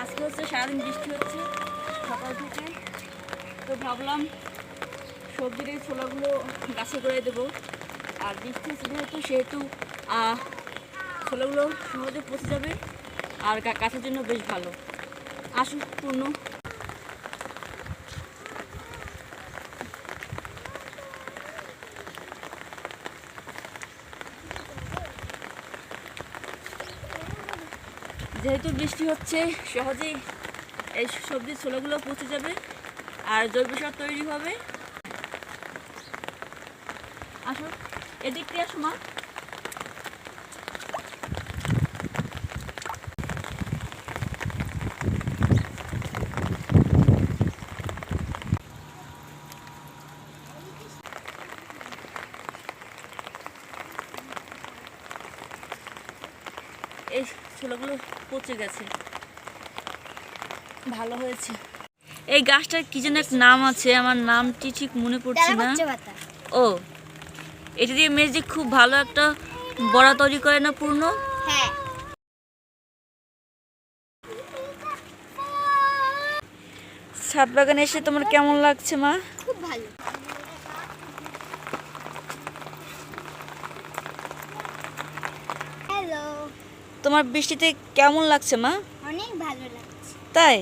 আজকে হচ্ছে সারাদিন বৃষ্টি হচ্ছে সকাল থেকে, তো ভাবলাম সবজির এই ছোলাগুলো গাছে করে দেবো। আর বৃষ্টি সেহেতু ছোলাগুলো সহজে পচে যাবে আর গাছের জন্য বেশ ভালো। আসুন পূর্ণ। যেহেতু বৃষ্টি হচ্ছে সহজেই এই সবজির ছোলাগুলো পচে যাবে আর জৈব সার তৈরি হবে। আসুন এদিক দিয়ে আসো মা। এই ছোলাগুলো পচে গেছে, ভালো হয়েছে। এই গাছটার কি যেন এক নাম আছে, আমার নামটি ঠিক মনে পড়ছে না। ও, এটা দিয়ে মেজে খুব ভালো একটা বড়া তৈরি করে না পূর্ণ? হ্যাঁ। ছাদ বাগানে এসে তোমার কেমন লাগছে মা? খুব ভালো। হ্যালো। তোমার বৃষ্টিতে কেমন লাগছে মা? অনেক ভালো লাগছে। তাই?